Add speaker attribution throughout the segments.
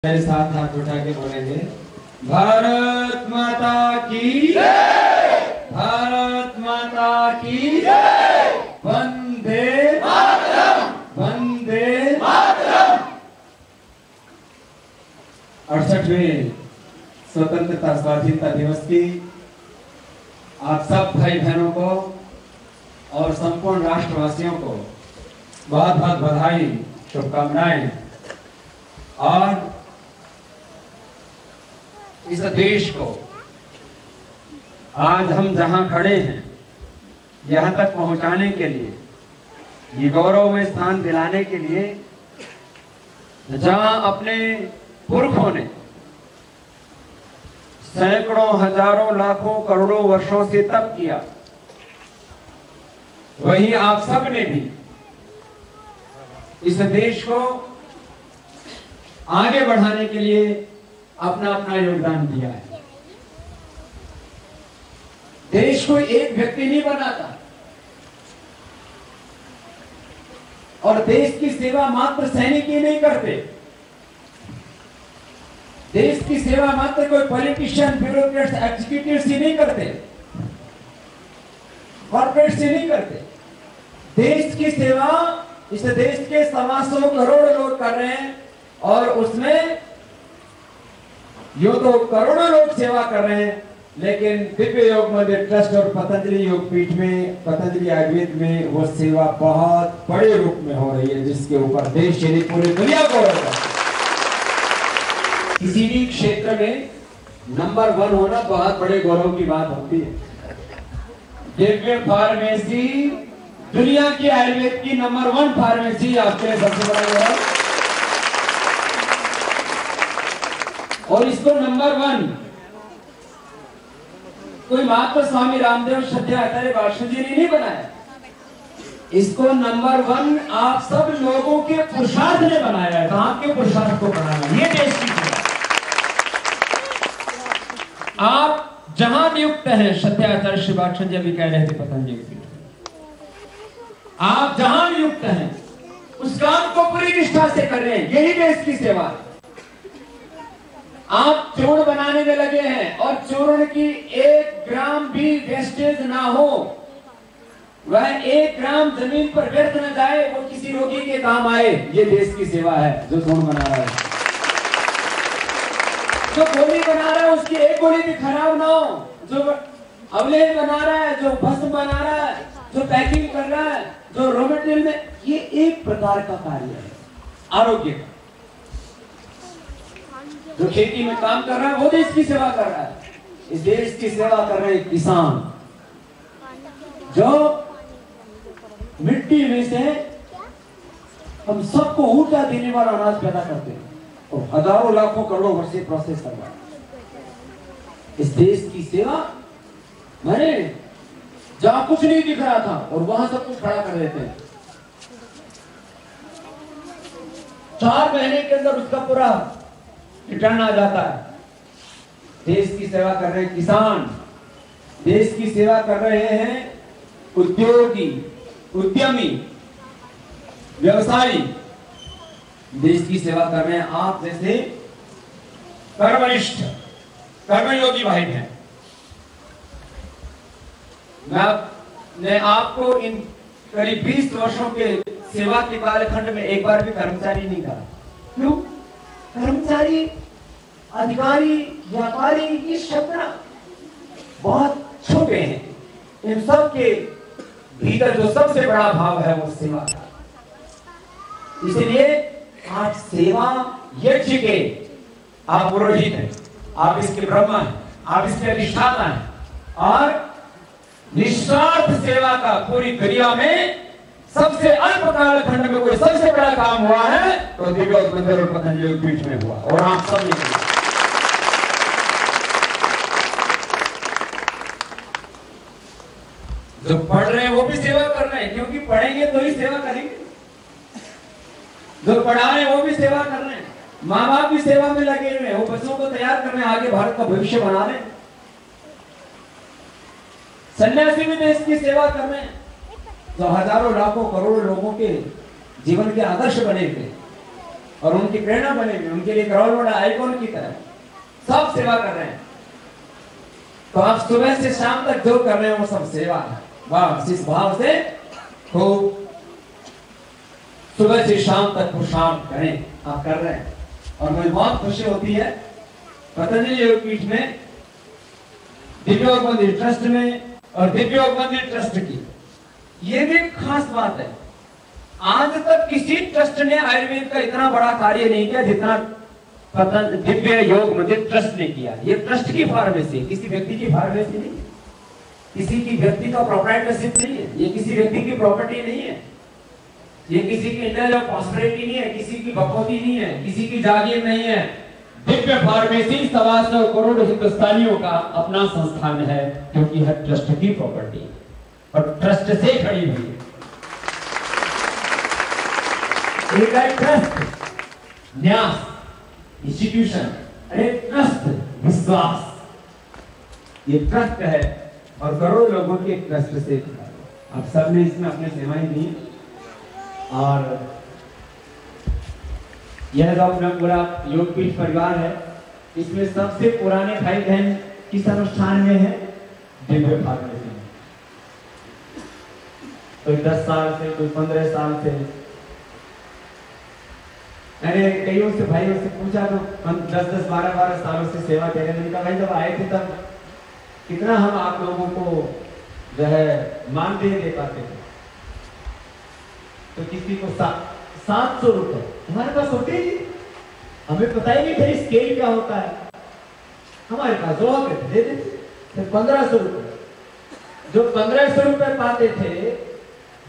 Speaker 1: मेरे साथ हाथ उठा के बोलेंगे, भारत माता की जय, भारत माता की जय, वंदे मातरम, वंदे मातरम। 68वें स्वतंत्रता स्वाधीनता दिवस की आप सब भाई बहनों को और संपूर्ण राष्ट्रवासियों को बहुत बहुत बधाई, शुभकामनाएं। और इस देश को आज हम जहां खड़े हैं यहां तक पहुंचाने के लिए, ये गौरव में स्थान दिलाने के लिए, जहां अपने पुरखों ने सैकड़ों, हजारों, लाखों, करोड़ों वर्षों से तप किया, वहीं आप सब ने भी इस देश को आगे बढ़ाने के लिए अपना अपना योगदान दिया है। देश को एक व्यक्ति नहीं बनाता और देश की सेवा मात्र सैनिक ही नहीं करते। देश की सेवा मात्र कोई पॉलिटिशियन, ब्यूरोक्रेट्स, एग्जीक्यूटिव्स ही नहीं करते, कॉर्पोरेट्स ही नहीं करते। देश की सेवा इस देश के 125 करोड़ लोग कर रहे हैं और उसमें यो तो करोड़ों लोग सेवा कर रहे हैं, लेकिन दिव्य योग मंदिर ट्रस्ट और पतंजलि योगपीठ में, पतंजलि आयुर्वेद में वो सेवा बहुत बड़े रूप में हो रही है, जिसके ऊपर देश यदि पूरी दुनिया को किसी भी क्षेत्र में नंबर 1 होना बहुत बड़े गौरव की बात होती है। दिव्य फार्मेसी दुनिया की आयुर्वेद की नंबर 1 फार्मेसी आपके सबसे बड़ा गौरव, और इसको नंबर 1 कोई मात्र स्वामी रामदेव श्रद्धाचार्य भाषण जी ने नहीं बनाया, इसको नंबर 1 आप सब लोगों के पुरुषार्थ ने बनाया है। तो आपके पुरुषार्थ को बनाना ये देश की सेवा। आप जहां नियुक्त हैं, श्रद्धाचार्य श्री भाषण जी अभी कह रहे थे पतंजलि, आप जहां नियुक्त हैं उस काम को पूरी निष्ठा से कर रहे हैं, यही देश की सेवा है। आप चूर्ण बनाने में लगे हैं और चूर्ण की 1 ग्राम भी वेस्टेज ना हो, वह 1 ग्राम जमीन पर व्यर्थ न जाए, वो किसी रोगी के काम आए, ये देश की सेवा है। जो चूर्ण बना रहा है, जो गोली बना रहा है, उसकी 1 गोली भी खराब ना हो, जो अवलेह बना रहा है, जो भस्म बना रहा है, जो पैकिंग कर रहा है, जो रॉ मटेरियल में, ये एक प्रकार का कार्य है आरोग्य का। जो खेती में काम कर रहा है वो देश की सेवा कर रहा है। इस देश की सेवा कर रहे हैं किसान, जो मिट्टी में से हम सबको ऊर्जा देने वाला अनाज पैदा करते हैं और हजारों, लाखों, करोड़ों वर्ष से प्रोसेस कर रहा है। इस देश की सेवा, मैंने जहां कुछ नहीं दिख रहा था और वहां सब कुछ खड़ा कर देते हैं। 4 महीने के अंदर उसका पूरा रिटर्न आ जाता है। देश की सेवा कर रहे हैं किसान, देश की सेवा कर रहे हैं उद्योगी, उद्यमी, व्यवसायी, देश की सेवा कर रहे हैं आप जैसे कर्मनिष्ठ, कर्मयोगी भाई बहन। मैं आपको इन करीब 20 वर्षों के सेवा के कालखंड में एक बार भी कर्मचारी नहीं कहा। क्यों? कर्मचारी, अधिकारी, व्यापारी, ये शब्द बहुत छोटे हैं। इन सब के भीतर जो सबसे बड़ा भाव है वो सेवा का। इसलिए आज सेवा यज्ञ के आप पुरोहित हैं, आप इसके ब्रह्मा हैं, आप इसके अधिष्ठाता हैं और निस्वार्थ सेवा का पूरी दुनिया में सबसे अल्प कालखंड में कोई सबसे बड़ा काम हुआ है तो दिव्य मंदिर और पतंजलि योगपीठ में हुआ, और आप सब ने किया। जो पढ़ रहे हैं वो भी सेवा कर रहे हैं, क्योंकि पढ़ेंगे तो ही सेवा करेंगे। जो पढ़ा रहे हैं वो भी सेवा कर रहे हैं, माँ बाप भी सेवा में लगे हुए हैं, वो बच्चों को तैयार कर रहे हैं, आगे भारत का भविष्य बना रहे हैं। सन्यासी भी देश की सेवा कर रहे हैं, जो हजारों, लाखों, करोड़ों लोगों के जीवन के आदर्श बने थे। और उनकी प्रेरणा बनेंगे, उनके लिए रोल मॉडल आइकॉन की तरह सब सेवा कर रहे हैं। तो आप सुबह से शाम तक जो कर रहे हैं वो सब सेवा है। वाह, इस भाव से खूब सुबह से शाम तक पुरुषार्थ करें, आप कर रहे हैं। और मुझे बहुत खुशी होती है पतंजलि योगपीठ में, दिव्य योग मंदिर ट्रस्ट में और दिव्य योग मंदिर ट्रस्ट की ये भी खास बात है, आज तक किसी ट्रस्ट ने आयुर्वेद का इतना बड़ा कार्य नहीं किया जितना दिव्य योग मंदिर ट्रस्ट ने किया। ये ट्रस्ट की फार्मेसी, किसी व्यक्ति की फार्मेसी नहीं है, किसी की व्यक्ति का प्रोप्राइटरशिप नहीं है, ये किसी व्यक्ति की प्रॉपर्टी नहीं है, ये किसी की इंटेलेक्चुअल प्रॉस्पेरिटी नहीं है, किसी की बकौती नहीं है, किसी की जागीर नहीं है। दिव्य फार्मेसी 125 करोड़ हिंदुस्तानियों का अपना संस्थान है, क्योंकि हर ट्रस्ट की प्रॉपर्टी और ट्रस्ट से खड़ी हुई है। एक है ट्रस्ट, न्यास, इंस्टीट्यूशन, अरे ट्रस्ट विश्वास, ये ट्रस्ट है और करोड़ों लोगों के ट्रस्ट से आप सबने इसमें अपनी सेवाएं दी। और यह जो अपना पूरा योगपीठ परिवार है, इसमें सबसे पुराने भाई बहन किस अनुष्ठान में है? दिव्य फार्मेसी में। कोई 10 साल से, कोई 15 साल से। मैंने कईयों से भाइयों से पूछा तो 10-10, 12-12 सालों से सेवा दे रहे हैं। भाई जब आए थे तब कितना हम आप लोगों को जो है मानदेय दे पाते थे? तो किसी को 700 रुपए हमारे पास होते ही, हमें पता ही नहीं था स्केल क्या होता है। हमारे पास जो होते दे देते। फिर 1500 रुपए, जो 1500 रुपए पाते थे,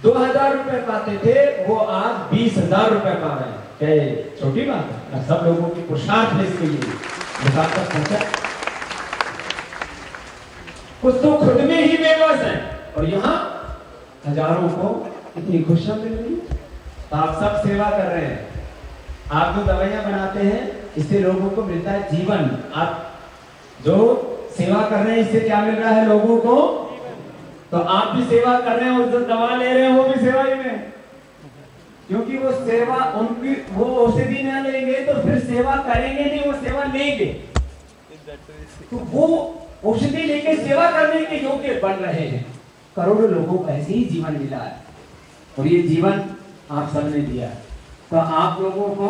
Speaker 1: 2000 रुपए पाते थे, वो आज 20,000 रुपए पा रहे हैं। क्या छोटी बात है? सब लोगों की पुरुषार्थ है इसके लिए, कुछ तो खुद में ही बेबस है और यहाँ हजारों को इतनी खुशियां मिल रही। तो आप सब सेवा कर रहे हैं, आप जो दवाइयां बनाते हैं इससे लोगों को मिलता है जीवन। आप जो सेवा कर रहे हैं इससे क्या मिल रहा है लोगों को? तो आप भी सेवा कर रहे हैं और जो दवा ले रहे हैं वो भी सेवा ही में, क्योंकि वो सेवा उनकी, वो औषधि न लेंगे तो फिर सेवा करेंगे नहीं, वो सेवा लेंगे तो वो औषधि लेके सेवा करने के योग्य बन रहे हैं। करोड़ों लोगों को ऐसे ही जीवन मिला है और ये जीवन आप सबने दिया। तो आप लोगों को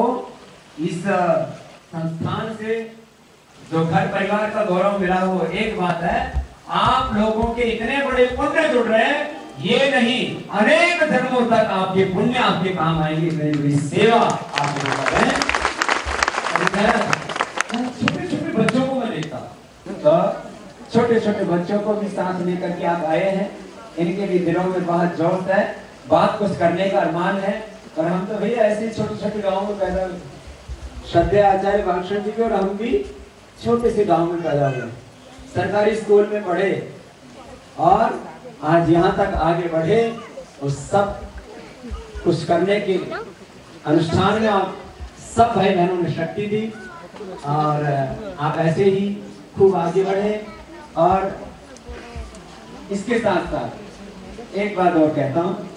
Speaker 1: इस संस्थान से जो घर परिवार का गौरव मिला वो एक बात है, आप लोगों के इतने बड़े पुण्य जुड़ रहे हैं, ये नहीं अनेक जन्मों तक आपके पुण्य आपके काम आएंगे। इतनी बड़ी सेवा आप लोग कर रहे हैं। छोटे छोटे बच्चों को मैं देखता, तो छोटे छोटे बच्चों को भी सांस लेकर के आप आए हैं, इनके भी दिलों में बहुत जोश है, बात कुछ करने का अरमान है। और हम तो भैया ऐसे छोटे छोटे गाँव में पैदा हुए, श्रद्धेय आचार्य भाषण जी के, और हम भी छोटे से गांव में पैदा हुए, सरकारी स्कूल में पढ़े और आज यहाँ तक आगे बढ़े। उस सब कुछ करने के अनुष्ठान में आप सब भाई बहनों ने शक्ति दी और आप ऐसे ही खूब आगे बढ़े। और इसके साथ साथ एक बात और कहता हूँ,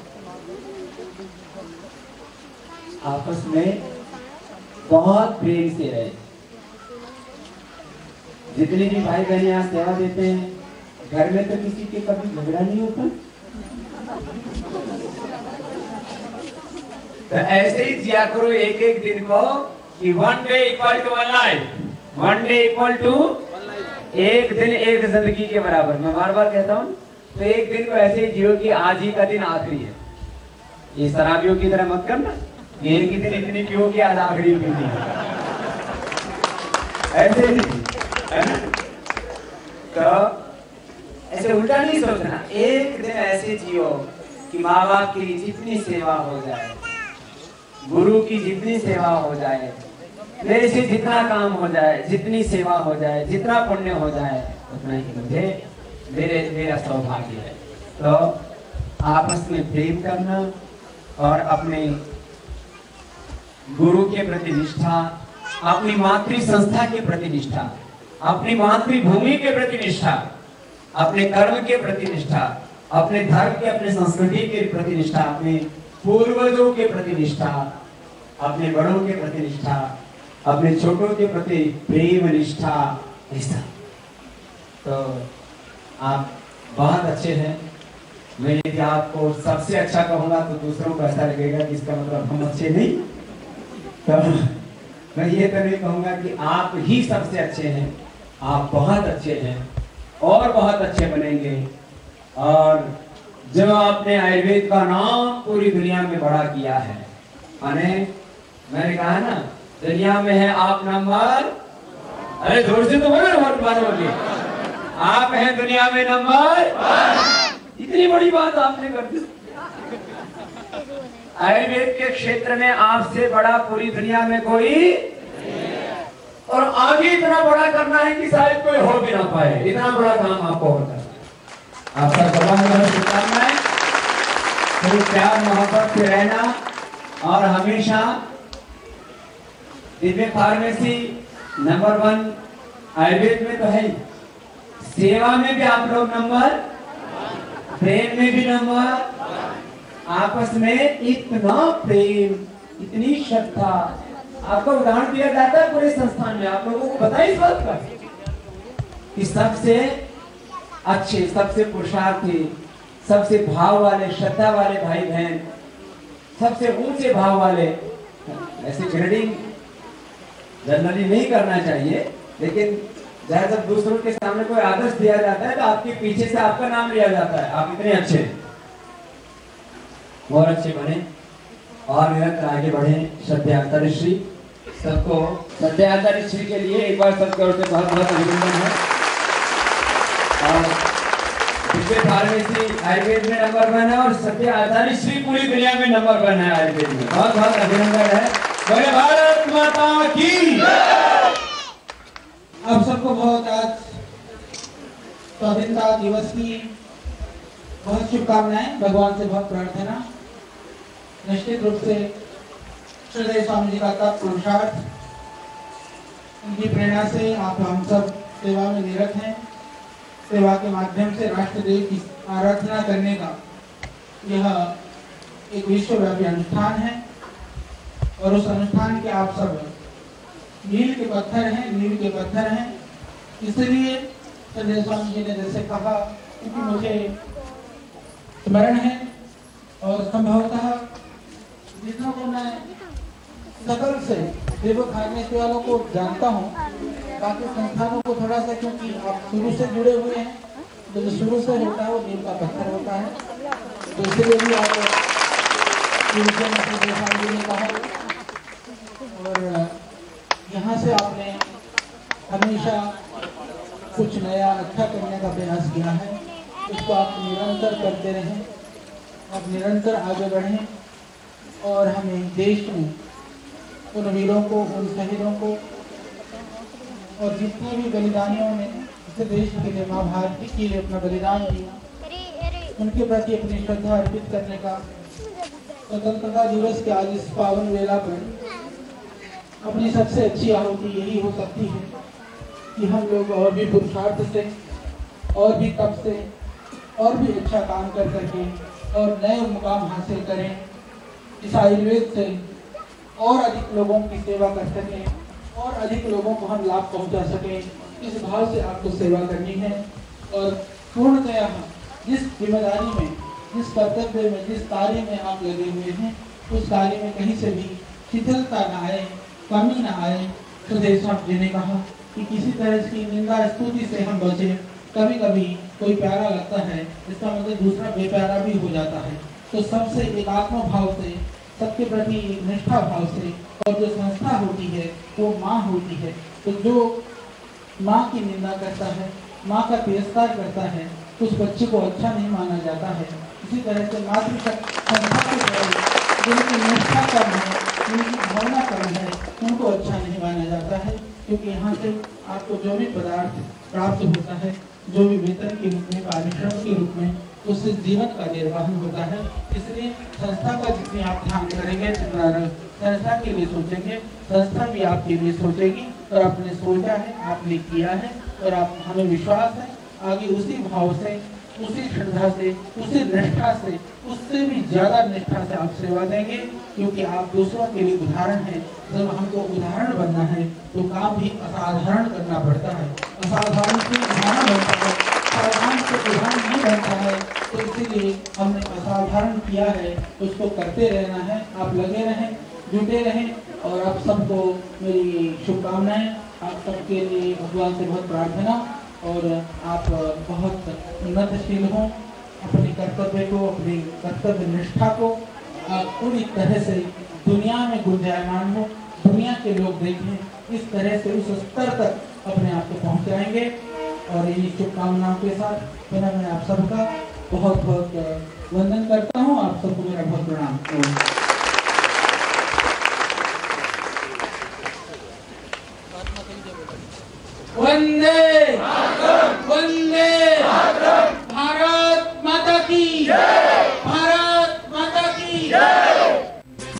Speaker 1: आपस में बहुत प्रेम से रहे। जितने भी भाई बहन यहाँ सेवा देते हैं, घर में तो किसी के कभी झगड़ा नहीं होता। तो ऐसे ही जिया करो एक एक दिन को कि 1 day equal to 1 life, 1 day equal to एक दिन एक जिंदगी के बराबर। मैं बार बार कहता हूँ, तो एक दिन को ऐसे ही जियो कि आज ही का दिन आखिरी है। ये शराबियों की तरह मत करना, ये की दिन इतनी पियो कि आज आखिरी पीनी है, ऐसे नहीं है ना। तो ऐसे उल्टा नहीं सोचना, एक दिन ऐसे जियो कि माँ बाप की जितनी सेवा हो जाए, गुरु की जितनी सेवा हो जाए, मेरे से जितना काम हो जाए, जितनी सेवा हो जाए, जितना पुण्य हो जाए, उतना ही मुझे मेरा सौभाग्य है। तो आपस में प्रेम करना और अपने गुरु के प्रति निष्ठा, अपनी मातृ संस्था के प्रति निष्ठा, अपनी मातृभूमि के प्रति निष्ठा, अपने कर्म के प्रति निष्ठा, अपने धर्म के, अपने संस्कृति के प्रति निष्ठा, अपने पूर्वजों के प्रति निष्ठा, अपने बड़ों के प्रति निष्ठा, अपने छोटों के प्रति प्रेम निष्ठा, ऐसा। तो आप बहुत अच्छे हैं। मैं यदि आपको सबसे अच्छा कहूँगा तो दूसरों को ऐसा लगेगा कि इसका मतलब हम अच्छे नहीं। तो मैं ये तो नहीं कहूँगा कि आप ही सबसे अच्छे हैं, आप बहुत अच्छे हैं और बहुत अच्छे बनेंगे। और जब आपने आयुर्वेद का नाम पूरी दुनिया में बड़ा किया है, मैंने कहा ना, दुनिया में है आप नंबर, अरे जोर से तो बोलो, बहुत बात होगी, आप हैं दुनिया में नंबर। इतनी बड़ी बात आपने कर दी। आयुर्वेद के क्षेत्र में आपसे बड़ा पूरी दुनिया में कोई, और आगे इतना बड़ा करना है कि शायद कोई हो भी ना पाए, इतना बड़ा काम आपको होता है। आप सबको बहुत शुभकामनाएं। तो प्यार मोहब्बत से रहना और हमेशा दिव्य फार्मेसी नंबर 1 आयुर्वेद में तो है, सेवा में भी आप लोग नंबर, प्रेम में भी नंबर, आपस में इतना प्रेम, इतनी श्रद्धा। आपका उदाहरण दिया जाता है पूरे संस्थान में, आप लोगों को पता है इस बात का कि सबसे अच्छे, सबसे पुरुषार्थी, सबसे भाव वाले, श्रद्धा वाले भाई बहन, सबसे ऊंचे भाव वाले, ऐसे ग्रेडिंग जनरली नहीं करना चाहिए, लेकिन जब दूसरों के सामने कोई आदर्श दिया जाता है तो आपके पीछे से आपका नाम लिया जाता है, आप इतने अच्छे, और अच्छे बने और निरंतर आगे बढ़े। श्रद्धा श्री सबको, श्रद्धा श्री के लिए एक बार सबकी ओर से बहुत बहुत अभिनंदन है। और दिव्य फार्मेसी आयुर्वेद में नंबर 1 है और श्रद्धा श्री पूरी दुनिया में नंबर 1 है आयुर्वेद में, बहुत बहुत अभिनंदन है। बोले भारत माता की।
Speaker 2: आप सबको बहुत आज स्वाधीनता दिवस की बहुत शुभकामनाएं, भगवान से बहुत प्रार्थना। निश्चित रूप से श्रीदेव स्वामी जी का तप पुरुषार्थ, उनकी प्रेरणा से आप हम सब सेवा में निरत हैं। सेवा के माध्यम से राष्ट्रदेव की आराधना करने का यह एक विश्वव्यापी अनुष्ठान है और उस अनुष्ठान के आप सब मील के पत्थर हैं, नींव के पत्थर हैं। इसलिए श्रीदेव स्वामी जी ने जैसे कहा, क्योंकि मुझे स्मरण है और संभवतः जितनों को मैं सकल से देव फार्मेसी वालों को जानता हूँ, बाकी संस्थानों को थोड़ा सा, क्योंकि आप शुरू से जुड़े हुए हैं, तो जो शुरू से होता है वो नींव का पत्थर होता है। तो इसलिए भी आप शुरू से देव स्वामी जी ने कहा, और यहाँ से आपने हमेशा कुछ नया अच्छा करने का प्रयास किया है, इसको आप निरंतर करते रहें, आप निरंतर आगे बढ़ें और हमें देश में उन वीरों को, उन शहीदों को और जितने भी बलिदानियों ने इस देश के लिए, माँ भारती के लिए अपना बलिदान दिया, उनके प्रति अपनी श्रद्धा अर्पित करने का स्वतंत्रता दिवस के आज इस पावन वेला पर अपनी सबसे अच्छी आहुति यही हो सकती है कि हम लोग और भी पुरुषार्थ से, और भी तप से, और भी अच्छा काम कर सकें और नए मुकाम हासिल करें। इस आयुर्वेद से और अधिक लोगों की सेवा कर सकें और अधिक लोगों को हम लाभ पहुंचा सकें। इस भाव से आपको सेवा करनी है और पूर्णतया जिस जिम्मेदारी में, जिस कर्तव्य में, जिस कार्य में आप लगे हुए हैं, उस कार्य में कहीं से भी शिथिलता न आए, कमी न आए। श्रीदेव स्वामी जी ने कहा कि किसी तरह की निंदा स्तुति से हम बचे। कभी कभी कोई प्यारा लगता है, इसका मतलब दूसरा बेप्यारा भी हो जाता है। तो सबसे एकात्म भाव से, सबके प्रति निष्ठा भाव से, और जो संस्था होती है वो माँ होती है, तो जो माँ की निंदा करता है, माँ का तिरस्कार करता है, उस बच्चे को अच्छा नहीं माना जाता है। इसी तरह से मातृ संस्था के प्रति जिनकी निष्ठा कम है, जिनकी भावना कम है, उनको अच्छा नहीं माना जाता है, क्योंकि यहाँ से आपको जो भी पदार्थ प्राप्त होता है, जो भी वेतन के रूप में, पारिश्रम के रूप में, उससे जीवन का निर्वाहन होता है। इसलिए संस्था का जितनी आप ध्यान करेंगे, जितना संस्था के लिए सोचेंगे, संस्था भी आपके लिए सोचेगी। और आपने सोचा है, आपने किया है, और आप, हमें विश्वास है आगे उसी भाव से उसी श्रद्धा से, उसी निष्ठा से, उससे भी ज्यादा निष्ठा से आप सेवा देंगे, क्योंकि आप दूसरों के लिए उदाहरण हैं। जब हमको उदाहरण बनना है तो काम भी असाधारण करना पड़ता है। असाधारण से उदाहरण बनता है, साधारण से उदाहरण नहीं बनता है। तो इसीलिए हमने असाधारण किया है, उसको करते रहना है। आप लगे रहें, जुटे रहें, और आप सबको मेरी शुभकामनाएं। आप सबके लिए भगवान से बहुत प्रार्थना, और आप बहुत उन्नतशील हों। अपने कर्तव्य को, अपनी कर्तव्य निष्ठा को आप पूरी तरह से दुनिया में गुंजायमान हो, दुनिया के लोग देखें, इस तरह से उस स्तर तक अपने आप को पहुंचाएंगे। और इन्हीं शुभकामनाओं के साथ पुनः मैं आप सबका बहुत बहुत वंदन करता हूँ। आप सबको मेरा बहुत प्रणाम। वंदे वंदे